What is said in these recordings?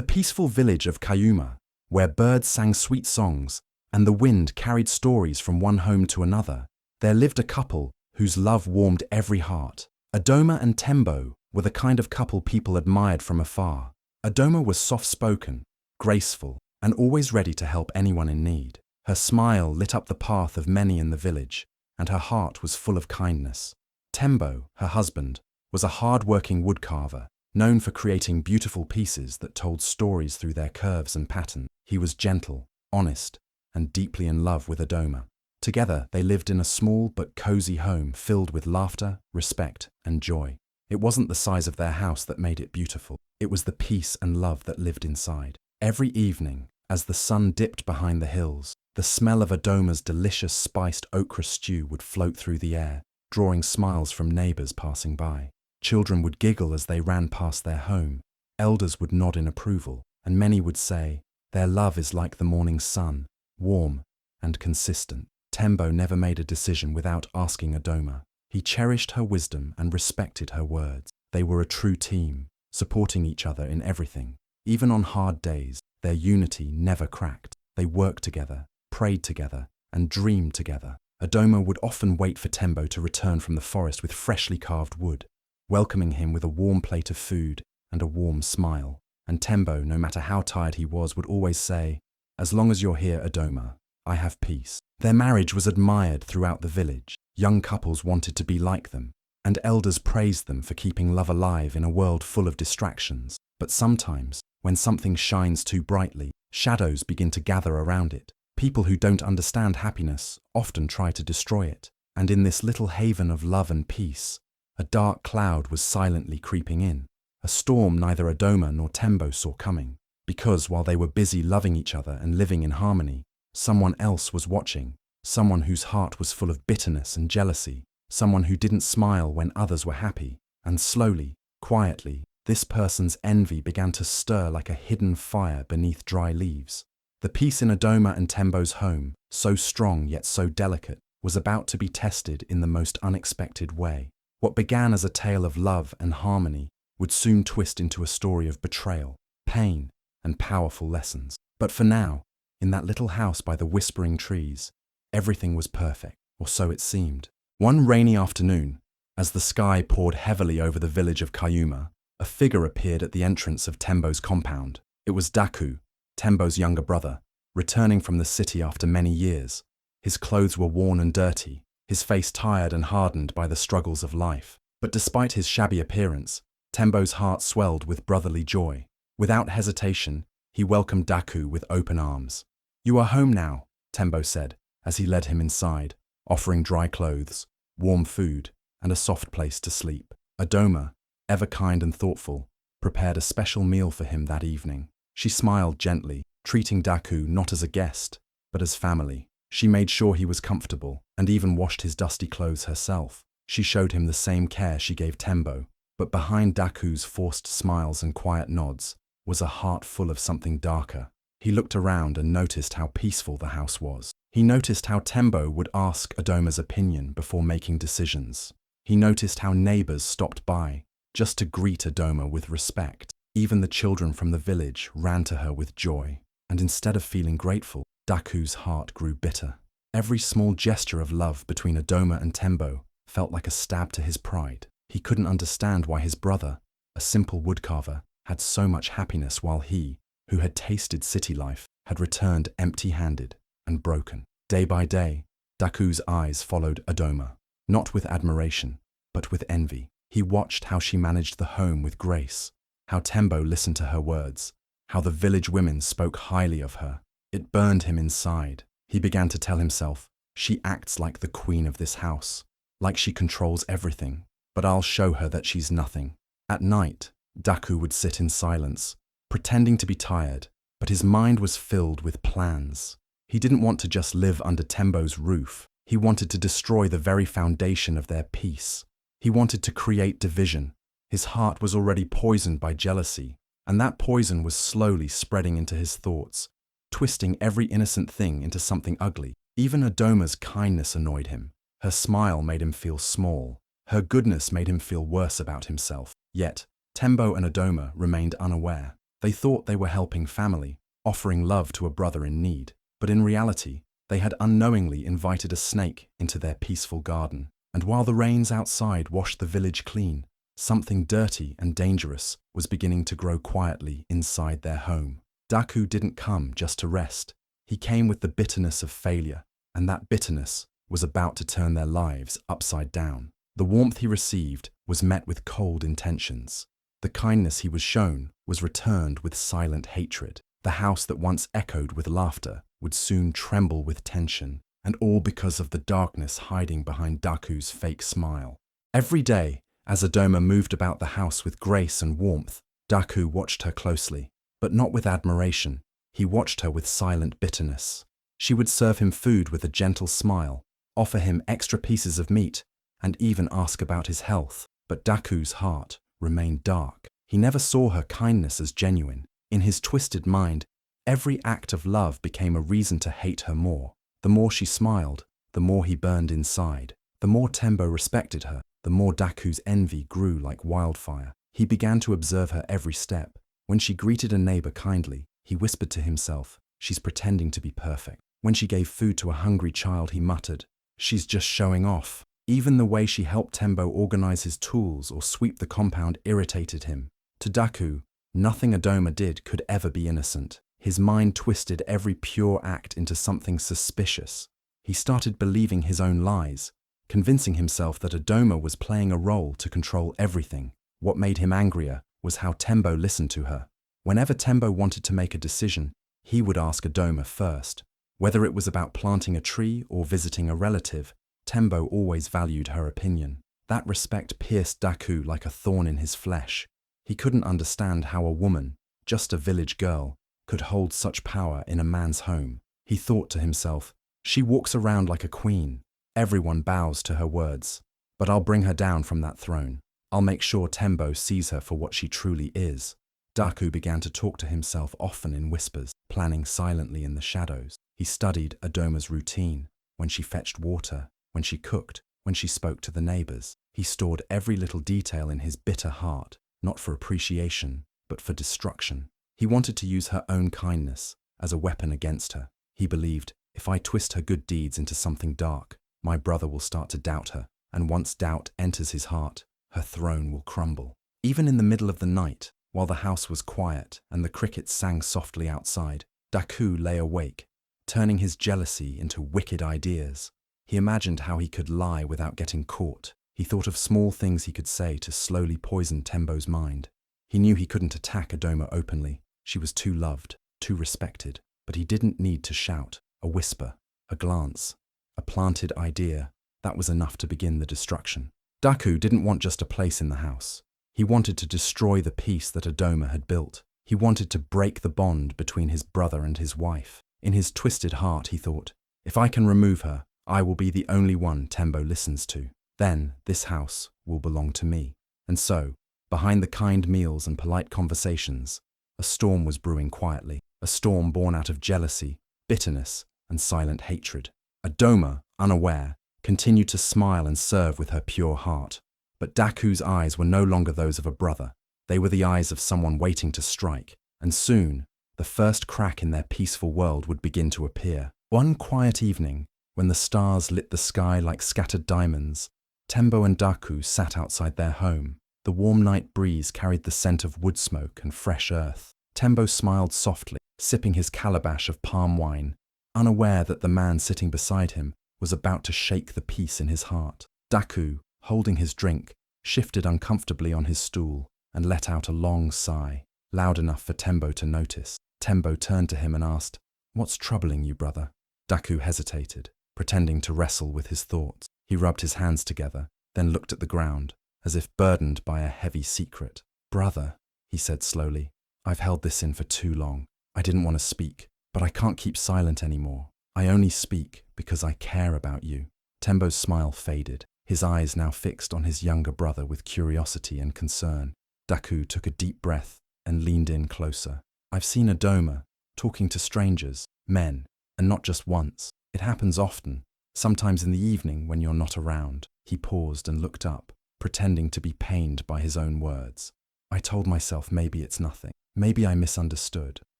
the peaceful village of Cuma, where birds sang sweet songs and the wind carried stories from one home to another, there lived a couple whose love warmed every heart. Adoma and Tembo were the kind of couple people admired from afar. Adoma was soft-spoken, graceful, and always ready to help anyone in need. Her smile lit up the path of many in the village, and her heart was full of kindness. Tembo, her husband, was a hard-working woodcarver, known for creating beautiful pieces that told stories through their curves and patterns. He was gentle, honest, and deeply in love with Adoma. Together, they lived in a small but cozy home filled with laughter, respect, and joy. It wasn't the size of their house that made it beautiful. It was the peace and love that lived inside. Every evening, as the sun dipped behind the hills, the smell of Adoma's delicious spiced okra stew would float through the air, drawing smiles from neighbors passing by. Children would giggle as they ran past their home. Elders would nod in approval, and many would say, "Their love is like the morning sun, warm and consistent." Tembo never made a decision without asking Adoma. He cherished her wisdom and respected her words. They were a true team, supporting each other in everything. Even on hard days, their unity never cracked. They worked together, prayed together, and dreamed together. Adoma would often wait for Tembo to return from the forest with freshly carved wood, welcoming him with a warm plate of food and a warm smile. And Tembo, no matter how tired he was, would always say, "As long as you're here, Adoma, I have peace." Their marriage was admired throughout the village. Young couples wanted to be like them, and elders praised them for keeping love alive in a world full of distractions. But sometimes, when something shines too brightly, shadows begin to gather around it. People who don't understand happiness often try to destroy it. And in this little haven of love and peace, a dark cloud was silently creeping in, a storm neither Adoma nor Tembo saw coming. Because while they were busy loving each other and living in harmony, someone else was watching, someone whose heart was full of bitterness and jealousy, someone who didn't smile when others were happy. And slowly, quietly, this person's envy began to stir like a hidden fire beneath dry leaves. The peace in Adoma and Tembo's home, so strong yet so delicate, was about to be tested in the most unexpected way. What began as a tale of love and harmony would soon twist into a story of betrayal, pain, and powerful lessons. But for now, in that little house by the whispering trees, everything was perfect, or so it seemed. One rainy afternoon, as the sky poured heavily over the village of Cuma, a figure appeared at the entrance of Tembo's compound. It was Daku, Tembo's younger brother, returning from the city after many years. His clothes were worn and dirty, his face tired and hardened by the struggles of life. But despite his shabby appearance, Tembo's heart swelled with brotherly joy. Without hesitation, he welcomed Daku with open arms. "You are home now," Tembo said, as he led him inside, offering dry clothes, warm food, and a soft place to sleep. Adoma, ever kind and thoughtful, prepared a special meal for him that evening. She smiled gently, treating Daku not as a guest, but as family. She made sure he was comfortable, and even washed his dusty clothes herself. She showed him the same care she gave Tembo, but behind Daku's forced smiles and quiet nods was a heart full of something darker. He looked around and noticed how peaceful the house was. He noticed how Tembo would ask Adoma's opinion before making decisions. He noticed how neighbors stopped by, just to greet Adoma with respect. Even the children from the village ran to her with joy. And instead of feeling grateful, Daku's heart grew bitter. Every small gesture of love between Adoma and Tembo felt like a stab to his pride. He couldn't understand why his brother, a simple woodcarver, had so much happiness while he, who had tasted city life, had returned empty-handed and broken. Day by day, Daku's eyes followed Adoma, not with admiration, but with envy. He watched how she managed the home with grace, how Tembo listened to her words, how the village women spoke highly of her. It burned him inside. He began to tell himself, "She acts like the queen of this house, like she controls everything, but I'll show her that she's nothing." At night, Daku would sit in silence, pretending to be tired, but his mind was filled with plans. He didn't want to just live under Tembo's roof. He wanted to destroy the very foundation of their peace. He wanted to create division. His heart was already poisoned by jealousy, and that poison was slowly spreading into his thoughts, twisting every innocent thing into something ugly. Even Adoma's kindness annoyed him. Her smile made him feel small. Her goodness made him feel worse about himself. Yet, Tembo and Adoma remained unaware. They thought they were helping family, offering love to a brother in need, but in reality, they had unknowingly invited a snake into their peaceful garden. And while the rains outside washed the village clean, something dirty and dangerous was beginning to grow quietly inside their home. Daku didn't come just to rest. He came with the bitterness of failure, and that bitterness was about to turn their lives upside down. The warmth he received was met with cold intentions. The kindness he was shown was returned with silent hatred. The house that once echoed with laughter would soon tremble with tension, and all because of the darkness hiding behind Daku's fake smile. Every day, as Adoma moved about the house with grace and warmth, Daku watched her closely, but not with admiration. He watched her with silent bitterness. She would serve him food with a gentle smile, offer him extra pieces of meat, and even ask about his health. But Daku's heart remained dark. He never saw her kindness as genuine. In his twisted mind, every act of love became a reason to hate her more. The more she smiled, the more he burned inside. The more Tembo respected her, the more Daku's envy grew like wildfire. He began to observe her every step. When she greeted a neighbor kindly, he whispered to himself, "She's pretending to be perfect." When she gave food to a hungry child, he muttered, "She's just showing off." Even the way she helped Tembo organize his tools or sweep the compound irritated him. To Daku, nothing Adoma did could ever be innocent. His mind twisted every pure act into something suspicious. He started believing his own lies, convincing himself that Adoma was playing a role to control everything. What made him angrier was how Tembo listened to her. Whenever Tembo wanted to make a decision, he would ask Adoma first. Whether it was about planting a tree or visiting a relative, Tembo always valued her opinion. That respect pierced Daku like a thorn in his flesh. He couldn't understand how a woman, just a village girl, could hold such power in a man's home. He thought to himself, "She walks around like a queen. Everyone bows to her words. But I'll bring her down from that throne. I'll make sure Tembo sees her for what she truly is." Daku began to talk to himself often in whispers, planning silently in the shadows. He studied Adoma's routine, when she fetched water, when she cooked, when she spoke to the neighbors. He stored every little detail in his bitter heart, not for appreciation, but for destruction. He wanted to use her own kindness as a weapon against her. He believed, if I twist her good deeds into something dark, my brother will start to doubt her, and once doubt enters his heart, her throne will crumble. Even in the middle of the night, while the house was quiet and the crickets sang softly outside, Daku lay awake, turning his jealousy into wicked ideas. He imagined how he could lie without getting caught. He thought of small things he could say to slowly poison Tembo's mind. He knew he couldn't attack Adoma openly. She was too loved, too respected. But he didn't need to shout. A whisper, a glance, a planted idea, that was enough to begin the destruction. Daku didn't want just a place in the house. He wanted to destroy the peace that Adoma had built. He wanted to break the bond between his brother and his wife. In his twisted heart, he thought, if I can remove her, I will be the only one Tembo listens to. Then this house will belong to me. And so, behind the kind meals and polite conversations, a storm was brewing quietly, a storm born out of jealousy, bitterness, and silent hatred. Adoma, unaware, continued to smile and serve with her pure heart. But Daku's eyes were no longer those of a brother. They were the eyes of someone waiting to strike. And soon, the first crack in their peaceful world would begin to appear. One quiet evening, when the stars lit the sky like scattered diamonds, Tembo and Daku sat outside their home. The warm night breeze carried the scent of wood smoke and fresh earth. Tembo smiled softly, sipping his calabash of palm wine, unaware that the man sitting beside him was about to shake the peace in his heart. Daku, holding his drink, shifted uncomfortably on his stool and let out a long sigh, loud enough for Tembo to notice. Tembo turned to him and asked, "What's troubling you, brother?" Daku hesitated, pretending to wrestle with his thoughts. He rubbed his hands together, then looked at the ground, as if burdened by a heavy secret. "Brother," he said slowly, "I've held this in for too long. I didn't want to speak, but I can't keep silent anymore. I only speak because I care about you." Tembo's smile faded, his eyes now fixed on his younger brother with curiosity and concern. Daku took a deep breath and leaned in closer. "I've seen Adoma talking to strangers, men, and not just once. It happens often, sometimes in the evening when you're not around." He paused and looked up, pretending to be pained by his own words. "I told myself maybe it's nothing. Maybe I misunderstood,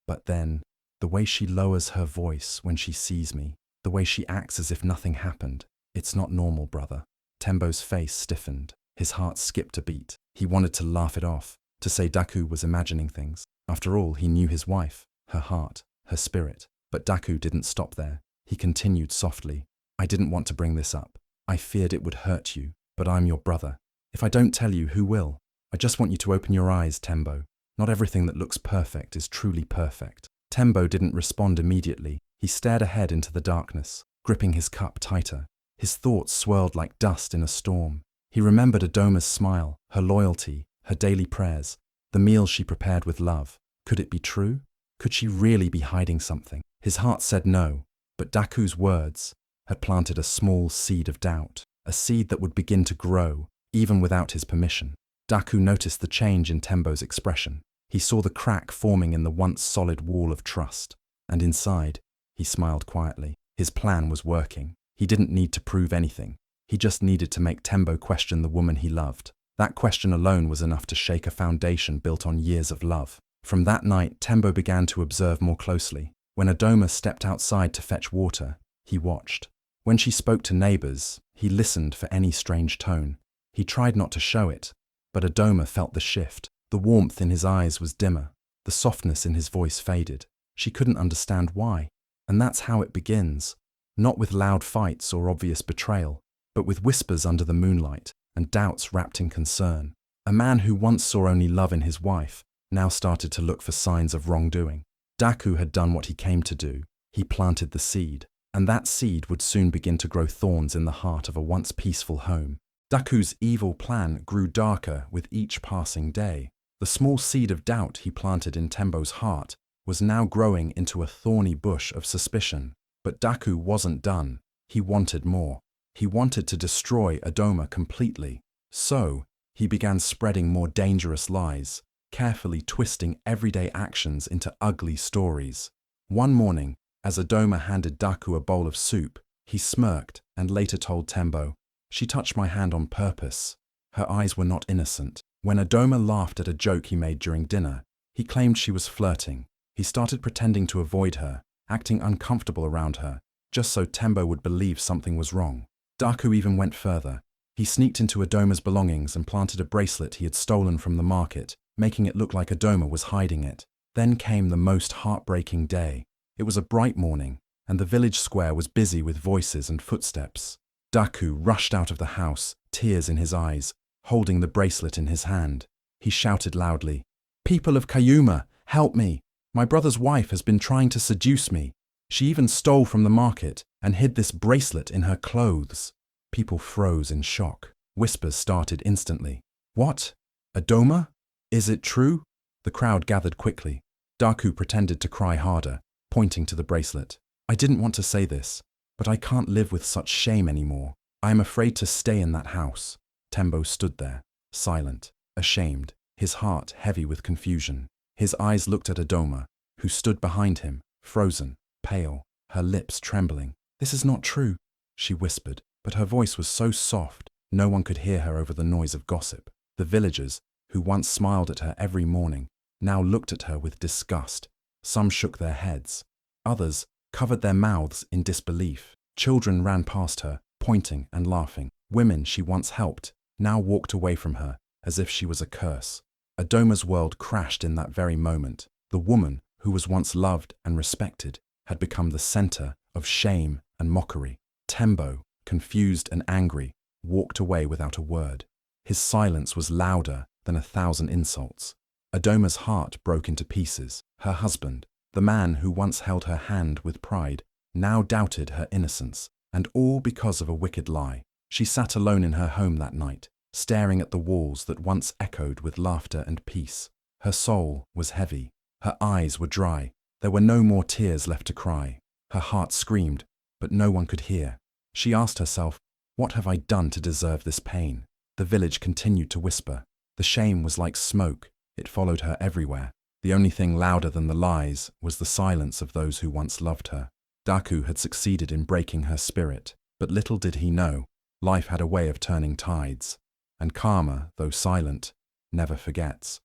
but then, the way she lowers her voice when she sees me, the way she acts as if nothing happened, it's not normal, brother. Tembo's face stiffened. His heart skipped a beat. He wanted to laugh it off, to say Daku was imagining things. After all, he knew his wife, her heart, her spirit. But Daku didn't stop there. He continued softly. I didn't want to bring this up. I feared it would hurt you, but I'm your brother. If I don't tell you, who will? I just want you to open your eyes, Tembo. Not everything that looks perfect is truly perfect. Tembo didn't respond immediately. He stared ahead into the darkness, gripping his cup tighter. His thoughts swirled like dust in a storm. He remembered Adoma's smile, her loyalty, her daily prayers, the meals she prepared with love. Could it be true? Could she really be hiding something? His heart said no, but Daku's words had planted a small seed of doubt, a seed that would begin to grow, even without his permission. Daku noticed the change in Tembo's expression. He saw the crack forming in the once solid wall of trust, and inside, he smiled quietly. His plan was working. He didn't need to prove anything. He just needed to make Tembo question the woman he loved. That question alone was enough to shake a foundation built on years of love. From that night, Tembo began to observe more closely. When Adoma stepped outside to fetch water, he watched. When she spoke to neighbors, he listened for any strange tone. He tried not to show it, but Adoma felt the shift. The warmth in his eyes was dimmer. The softness in his voice faded. She couldn't understand why. And that's how it begins. Not with loud fights or obvious betrayal, but with whispers under the moonlight and doubts wrapped in concern. A man who once saw only love in his wife now started to look for signs of wrongdoing. Daku had done what he came to do. He planted the seed, and that seed would soon begin to grow thorns in the heart of a once peaceful home. Daku's evil plan grew darker with each passing day. The small seed of doubt he planted in Tembo's heart was now growing into a thorny bush of suspicion. But Daku wasn't done. He wanted more. He wanted to destroy Adoma completely. So, he began spreading more dangerous lies, carefully twisting everyday actions into ugly stories. One morning, as Adoma handed Daku a bowl of soup, he smirked and later told Tembo, "She touched my hand on purpose." Her eyes were not innocent. When Adoma laughed at a joke he made during dinner, he claimed she was flirting. He started pretending to avoid her, acting uncomfortable around her, just so Tembo would believe something was wrong. Daku even went further. He sneaked into Adoma's belongings and planted a bracelet he had stolen from the market, making it look like Adoma was hiding it. Then came the most heartbreaking day. It was a bright morning, and the village square was busy with voices and footsteps. Daku rushed out of the house, tears in his eyes, holding the bracelet in his hand. He shouted loudly, "People of Cuma, help me! My brother's wife has been trying to seduce me. She even stole from the market and hid this bracelet in her clothes." People froze in shock. Whispers started instantly. "What? Adoma? Is it true?" The crowd gathered quickly. Daku pretended to cry harder, pointing to the bracelet. "I didn't want to say this, but I can't live with such shame anymore. I am afraid to stay in that house." Tembo stood there, silent, ashamed, his heart heavy with confusion. His eyes looked at Adoma, who stood behind him, frozen, pale, her lips trembling. "This is not true," she whispered, but her voice was so soft, no one could hear her over the noise of gossip. The villagers, who once smiled at her every morning, now looked at her with disgust. Some shook their heads. Others covered their mouths in disbelief. Children ran past her, pointing and laughing. Women she once helped now walked away from her, as if she was a curse. Adoma's world crashed in that very moment. The woman, who was once loved and respected, had become the center of shame and mockery. Tembo, confused and angry, walked away without a word. His silence was louder than 1,000 insults. Adoma's heart broke into pieces. Her husband, the man who once held her hand with pride, now doubted her innocence, and all because of a wicked lie. She sat alone in her home that night, staring at the walls that once echoed with laughter and peace. Her soul was heavy. Her eyes were dry. There were no more tears left to cry. Her heart screamed, but no one could hear. She asked herself, "What have I done to deserve this pain?" The village continued to whisper. The shame was like smoke. It followed her everywhere. The only thing louder than the lies was the silence of those who once loved her. Daku had succeeded in breaking her spirit, but little did he know, life had a way of turning tides. And karma, though silent, never forgets.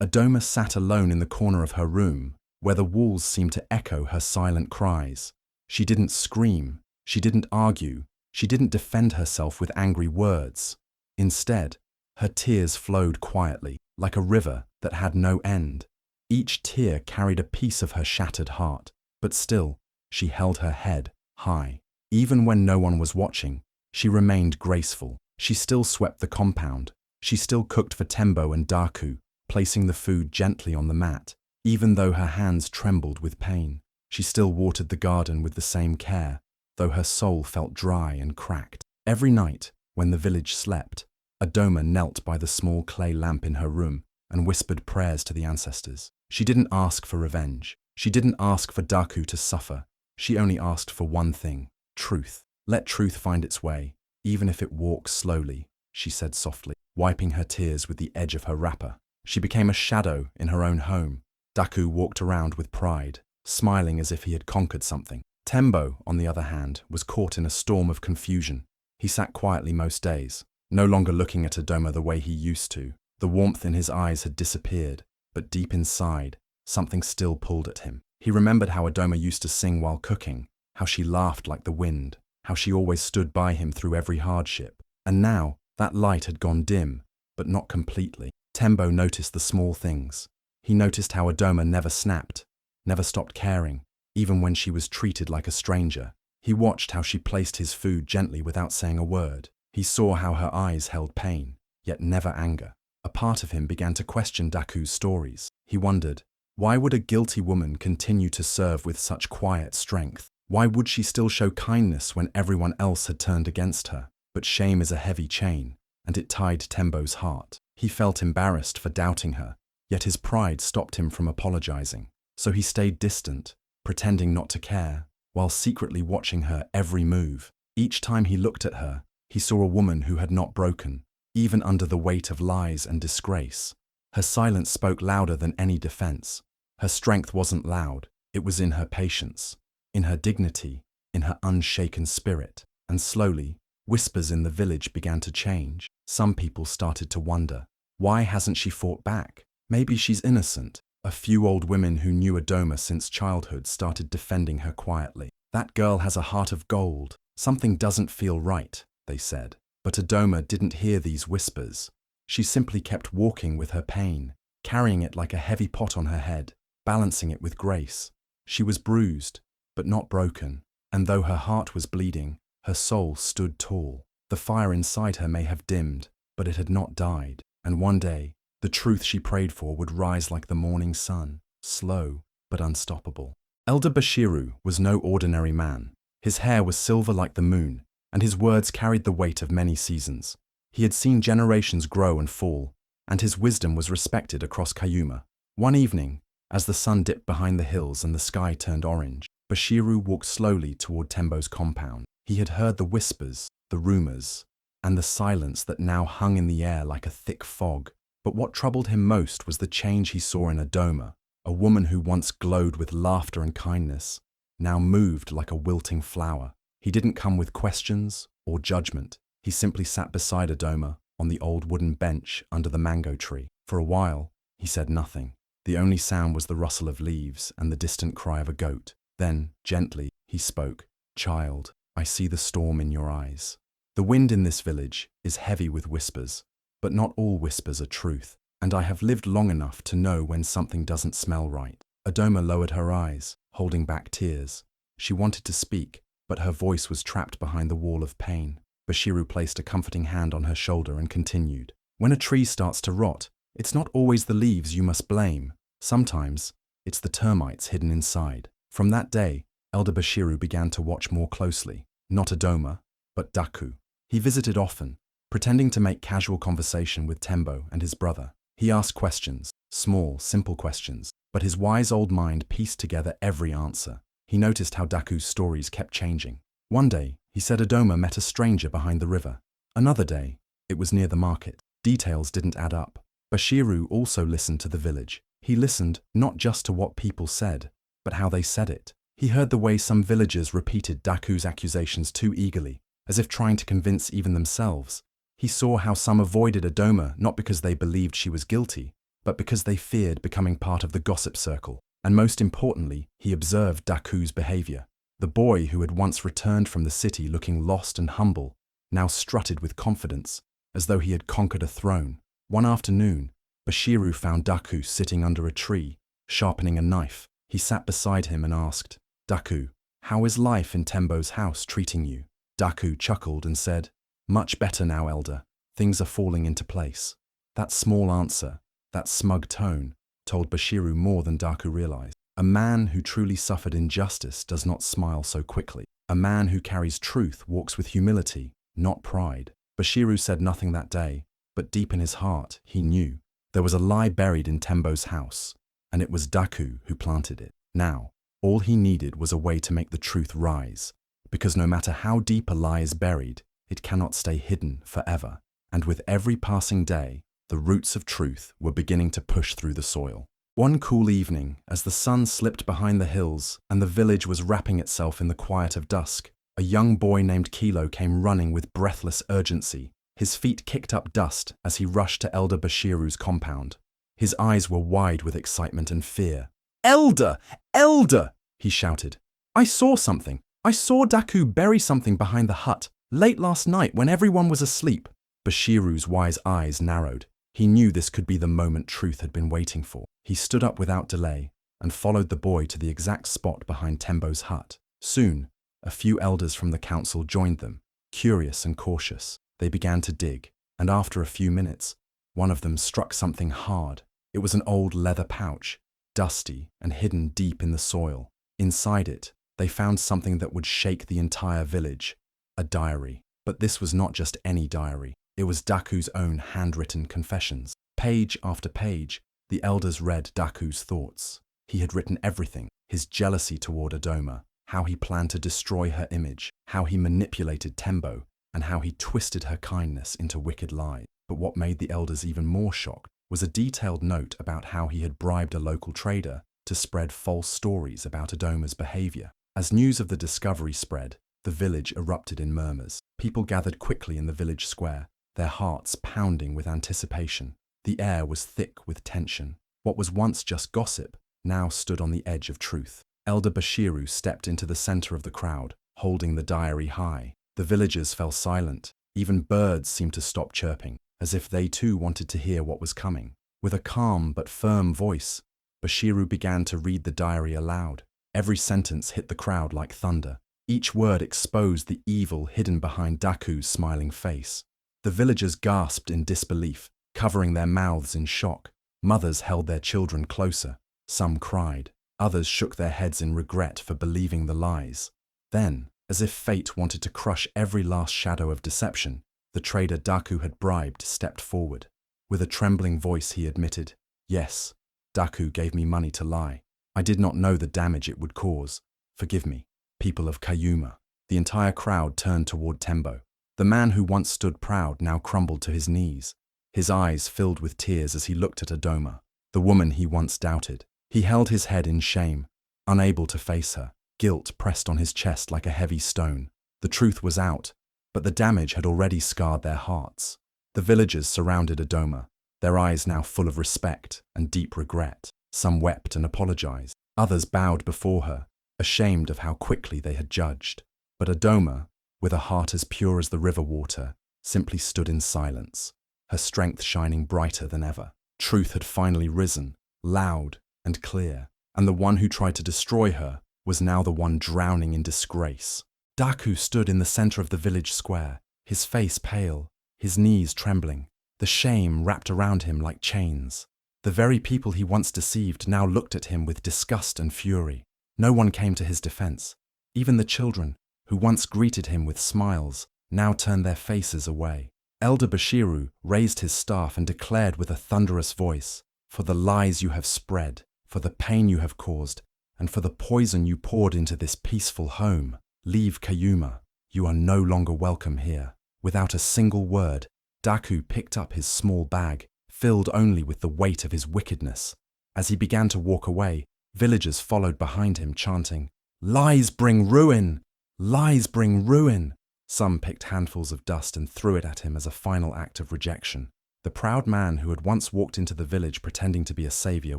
Adoma sat alone in the corner of her room, where the walls seemed to echo her silent cries. She didn't scream, she didn't argue, she didn't defend herself with angry words. Instead, her tears flowed quietly, like a river that had no end. Each tear carried a piece of her shattered heart, but still, she held her head high. Even when no one was watching, she remained graceful. She still swept the compound. She still cooked for Tembo and Daku, placing the food gently on the mat. Even though her hands trembled with pain, she still watered the garden with the same care, though her soul felt dry and cracked. Every night, when the village slept, Adoma knelt by the small clay lamp in her room and whispered prayers to the ancestors. She didn't ask for revenge. She didn't ask for Daku to suffer. She only asked for one thing: truth. Let truth find its way, even if it walks slowly, she said softly, wiping her tears with the edge of her wrapper. She became a shadow in her own home. Daku walked around with pride, smiling as if he had conquered something. Tembo, on the other hand, was caught in a storm of confusion. He sat quietly most days, no longer looking at Adoma the way he used to. The warmth in his eyes had disappeared, but deep inside, something still pulled at him. He remembered how Adoma used to sing while cooking, how she laughed like the wind, how she always stood by him through every hardship. And now, that light had gone dim, but not completely. Tembo noticed the small things. He noticed how Adoma never snapped, never stopped caring, even when she was treated like a stranger. He watched how she placed his food gently without saying a word. He saw how her eyes held pain, yet never anger. A part of him began to question Daku's stories. He wondered, why would a guilty woman continue to serve with such quiet strength? Why would she still show kindness when everyone else had turned against her? But shame is a heavy chain, and it tied Tembo's heart. He felt embarrassed for doubting her, yet his pride stopped him from apologizing. So he stayed distant, pretending not to care, while secretly watching her every move. Each time he looked at her, he saw a woman who had not broken, even under the weight of lies and disgrace. Her silence spoke louder than any defense. Her strength wasn't loud, it was in her patience, in her dignity, in her unshaken spirit. And slowly, whispers in the village began to change. Some people started to wonder, why hasn't she fought back? Maybe she's innocent. A few old women who knew Adoma since childhood started defending her quietly. That girl has a heart of gold. Something doesn't feel right, they said. But Adoma didn't hear these whispers. She simply kept walking with her pain, carrying it like a heavy pot on her head, balancing it with grace. She was bruised, but not broken, and though her heart was bleeding, her soul stood tall. The fire inside her may have dimmed, but it had not died, and one day, the truth she prayed for would rise like the morning sun, slow but unstoppable. Elder Bashiru was no ordinary man. His hair was silver like the moon, and his words carried the weight of many seasons. He had seen generations grow and fall, and his wisdom was respected across Cuma. One evening, as the sun dipped behind the hills and the sky turned orange, Bashiru walked slowly toward Tembo's compound. He had heard the whispers, the rumors, and the silence that now hung in the air like a thick fog. But what troubled him most was the change he saw in Adoma, a woman who once glowed with laughter and kindness, now moved like a wilting flower. He didn't come with questions or judgment. He simply sat beside Adoma on the old wooden bench under the mango tree. For a while, he said nothing. The only sound was the rustle of leaves and the distant cry of a goat. Then, gently, he spoke. "Child, I see the storm in your eyes. The wind in this village is heavy with whispers, but not all whispers are truth, and I have lived long enough to know when something doesn't smell right." Adoma lowered her eyes, holding back tears. She wanted to speak, but her voice was trapped behind the wall of pain. Bashiru placed a comforting hand on her shoulder and continued. "When a tree starts to rot, it's not always the leaves you must blame. Sometimes, it's the termites hidden inside." From that day, Elder Bashiru began to watch more closely, not Adoma, but Daku. He visited often, pretending to make casual conversation with Tembo and his brother. He asked questions, small, simple questions, but his wise old mind pieced together every answer. He noticed how Daku's stories kept changing. One day, he said Adoma met a stranger behind the river. Another day, it was near the market. Details didn't add up. Bashiru also listened to the village. He listened not just to what people said, but how they said it. He heard the way some villagers repeated Daku's accusations too eagerly, as if trying to convince even themselves. He saw how some avoided Adoma not because they believed she was guilty, but because they feared becoming part of the gossip circle. And most importantly, he observed Daku's behavior. The boy who had once returned from the city looking lost and humble now strutted with confidence, as though he had conquered a throne. One afternoon, Bashiru found Daku sitting under a tree, sharpening a knife. He sat beside him and asked, "Daku, how is life in Tembo's house treating you?" Daku chuckled and said, "Much better now, elder. Things are falling into place." That small answer, that smug tone, told Bashiru more than Daku realized. A man who truly suffered injustice does not smile so quickly. A man who carries truth walks with humility, not pride. Bashiru said nothing that day, but deep in his heart, he knew there was a lie buried in Tembo's house, and it was Daku who planted it. Now, all he needed was a way to make the truth rise, because no matter how deep a lie is buried, it cannot stay hidden forever. And with every passing day, the roots of truth were beginning to push through the soil. One cool evening, as the sun slipped behind the hills and the village was wrapping itself in the quiet of dusk, a young boy named Kilo came running with breathless urgency. His feet kicked up dust as he rushed to Elder Bashiru's compound. His eyes were wide with excitement and fear. "Elder! Elder!" he shouted. "I saw something. I saw Daku bury something behind the hut, late last night when everyone was asleep." Bashiru's wise eyes narrowed. He knew this could be the moment truth had been waiting for. He stood up without delay and followed the boy to the exact spot behind Tembo's hut. Soon, a few elders from the council joined them. Curious and cautious, they began to dig, and after a few minutes, one of them struck something hard. It was an old leather pouch, dusty and hidden deep in the soil. Inside it, they found something that would shake the entire village: a diary. But this was not just any diary. It was Daku's own handwritten confessions. Page after page, the elders read Daku's thoughts. He had written everything: his jealousy toward Adoma, how he planned to destroy her image, how he manipulated Tembo, and how he twisted her kindness into wicked lies. But what made the elders even more shocked was a detailed note about how he had bribed a local trader to spread false stories about Adoma's behavior. As news of the discovery spread, the village erupted in murmurs. People gathered quickly in the village square, their hearts pounding with anticipation. The air was thick with tension. What was once just gossip now stood on the edge of truth. Elder Bashiru stepped into the center of the crowd, holding the diary high. The villagers fell silent. Even birds seemed to stop chirping, as if they too wanted to hear what was coming. With a calm but firm voice, Bashiru began to read the diary aloud. Every sentence hit the crowd like thunder. Each word exposed the evil hidden behind Daku's smiling face. The villagers gasped in disbelief, covering their mouths in shock. Mothers held their children closer. Some cried. Others shook their heads in regret for believing the lies. Then, as if fate wanted to crush every last shadow of deception, the trader Daku had bribed stepped forward. With a trembling voice he admitted, "Yes, Daku gave me money to lie. I did not know the damage it would cause. Forgive me, people of Cuma." The entire crowd turned toward Tembo. The man who once stood proud now crumbled to his knees. His eyes filled with tears as he looked at Adoma, the woman he once doubted. He held his head in shame, unable to face her. Guilt pressed on his chest like a heavy stone. The truth was out, but the damage had already scarred their hearts. The villagers surrounded Adoma, their eyes now full of respect and deep regret. Some wept and apologized. Others bowed before her, ashamed of how quickly they had judged. But Adoma, with a heart as pure as the river water, simply stood in silence, her strength shining brighter than ever. Truth had finally risen, loud and clear, and the one who tried to destroy her was now the one drowning in disgrace. Daku stood in the center of the village square, his face pale, his knees trembling, the shame wrapped around him like chains. The very people he once deceived now looked at him with disgust and fury. No one came to his defense. Even the children, who once greeted him with smiles, now turned their faces away. Elder Bashiru raised his staff and declared with a thunderous voice, "For the lies you have spread, for the pain you have caused, and for the poison you poured into this peaceful home, leave Cuma. You are no longer welcome here." Without a single word, Daku picked up his small bag, filled only with the weight of his wickedness. As he began to walk away, villagers followed behind him, chanting, "Lies bring ruin! Lies bring ruin!" Some picked handfuls of dust and threw it at him as a final act of rejection. The proud man who had once walked into the village pretending to be a savior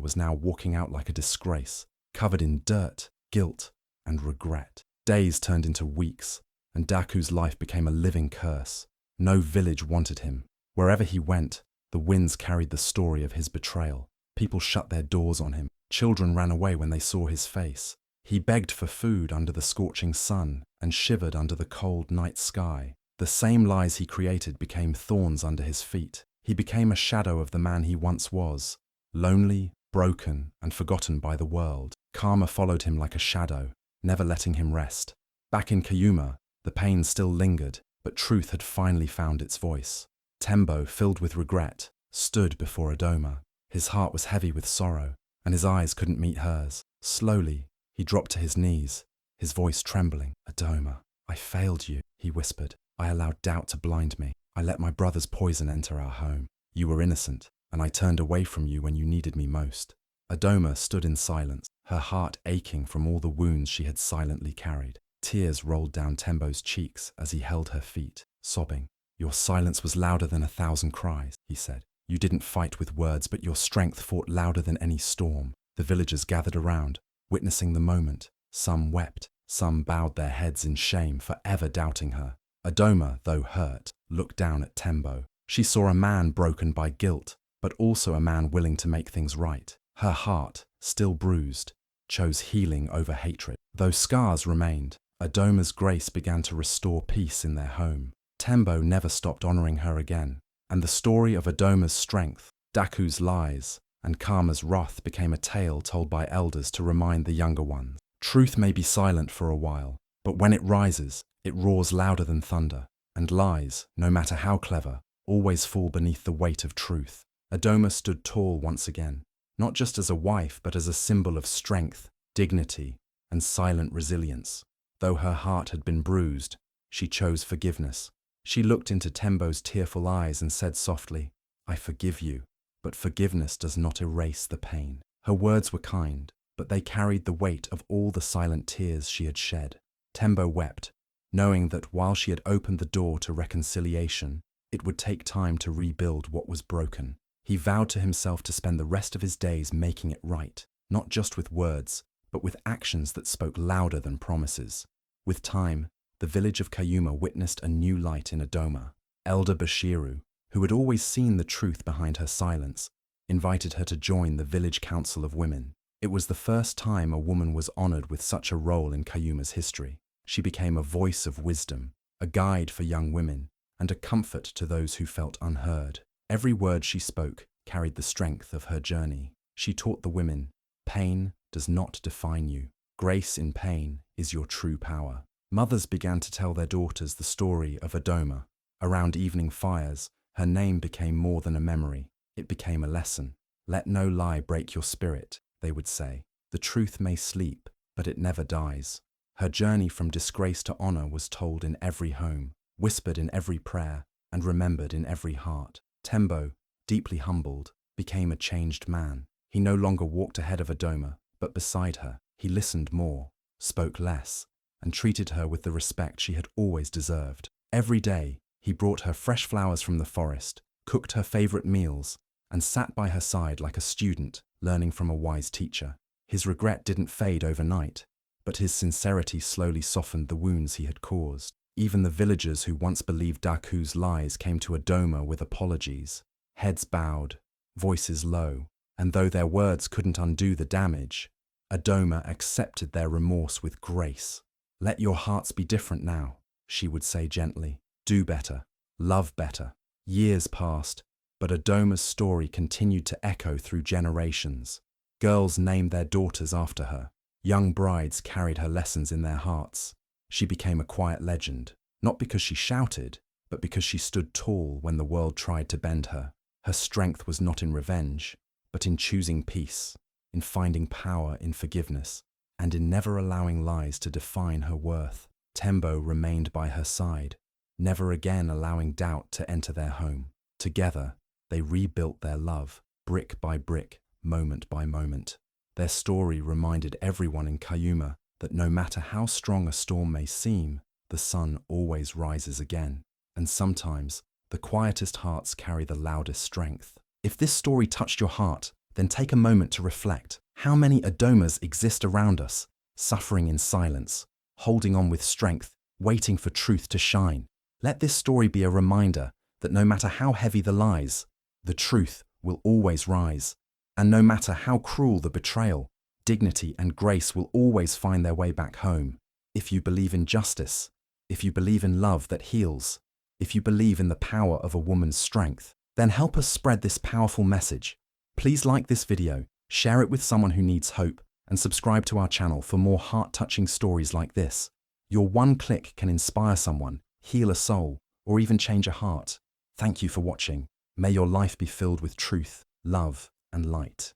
was now walking out like a disgrace, covered in dirt, guilt, and regret. Days turned into weeks, and Daku's life became a living curse. No village wanted him. Wherever he went, the winds carried the story of his betrayal. People shut their doors on him. Children ran away when they saw his face. He begged for food under the scorching sun and shivered under the cold night sky. The same lies he created became thorns under his feet. He became a shadow of the man he once was, lonely, broken, and forgotten by the world. Karma followed him like a shadow, never letting him rest. Back in Cuma, the pain still lingered, but truth had finally found its voice. Tembo, filled with regret, stood before Adoma. His heart was heavy with sorrow, and his eyes couldn't meet hers. Slowly, he dropped to his knees, his voice trembling. "Adoma, I failed you," he whispered. "I allowed doubt to blind me. I let my brother's poison enter our home. You were innocent, and I turned away from you when you needed me most." Adoma stood in silence, her heart aching from all the wounds she had silently carried. Tears rolled down Tembo's cheeks as he held her feet, sobbing. "Your silence was louder than 1,000 cries," he said. "You didn't fight with words, but your strength fought louder than any storm." The villagers gathered around, witnessing the moment. Some wept, some bowed their heads in shame for ever doubting her. Adoma, though hurt, looked down at Tembo. She saw a man broken by guilt, but also a man willing to make things right. Her heart, still bruised, chose healing over hatred. Though scars remained, Adoma's grace began to restore peace in their home. Tembo never stopped honoring her again, and the story of Adoma's strength, Daku's lies, and Karma's wrath became a tale told by elders to remind the younger ones. Truth may be silent for a while, but when it rises, it roars louder than thunder, and lies, no matter how clever, always fall beneath the weight of truth. Adoma stood tall once again, not just as a wife, but as a symbol of strength, dignity, and silent resilience. Though her heart had been bruised, she chose forgiveness. She looked into Tembo's tearful eyes and said softly, "I forgive you, but forgiveness does not erase the pain." Her words were kind, but they carried the weight of all the silent tears she had shed. Tembo wept, knowing that while she had opened the door to reconciliation, it would take time to rebuild what was broken. He vowed to himself to spend the rest of his days making it right, not just with words, but with actions that spoke louder than promises. With time, the village of Cuma witnessed a new light in Adoma. Elder Bashiru, who had always seen the truth behind her silence, invited her to join the village council of women. It was the first time a woman was honored with such a role in Cayuma's history. She became a voice of wisdom, a guide for young women, and a comfort to those who felt unheard. Every word she spoke carried the strength of her journey. She taught the women, pain does not define you. Grace in pain is your true power. Mothers began to tell their daughters the story of Adoma. Around evening fires, her name became more than a memory. It became a lesson. "Let no lie break your spirit," they would say. "The truth may sleep, but it never dies." Her journey from disgrace to honor was told in every home, whispered in every prayer, and remembered in every heart. Tembo, deeply humbled, became a changed man. He no longer walked ahead of Adoma, but beside her. He listened more, spoke less, and treated her with the respect she had always deserved. Every day, he brought her fresh flowers from the forest, cooked her favorite meals, and sat by her side like a student, learning from a wise teacher. His regret didn't fade overnight, but his sincerity slowly softened the wounds he had caused. Even the villagers who once believed Daku's lies came to Adoma with apologies, heads bowed, voices low, and though their words couldn't undo the damage, Adoma accepted their remorse with grace. "Let your hearts be different now," she would say gently. "Do better, love better." Years passed, but Adoma's story continued to echo through generations. Girls named their daughters after her. Young brides carried her lessons in their hearts. She became a quiet legend, not because she shouted, but because she stood tall when the world tried to bend her. Her strength was not in revenge, but in choosing peace, in finding power in forgiveness, and in never allowing lies to define her worth. Tembo remained by her side, never again allowing doubt to enter their home. Together, they rebuilt their love, brick by brick, moment by moment. Their story reminded everyone in Cuma that no matter how strong a storm may seem, the sun always rises again. And sometimes, the quietest hearts carry the loudest strength. If this story touched your heart, then take a moment to reflect. How many Adomas exist around us, suffering in silence, holding on with strength, waiting for truth to shine? Let this story be a reminder that no matter how heavy the lies, the truth will always rise. And no matter how cruel the betrayal, dignity and grace will always find their way back home. If you believe in justice, if you believe in love that heals, if you believe in the power of a woman's strength, then help us spread this powerful message. Please like this video, share it with someone who needs hope, and subscribe to our channel for more heart-touching stories like this. Your one click can inspire someone, heal a soul, or even change a heart. Thank you for watching. May your life be filled with truth, love, and light.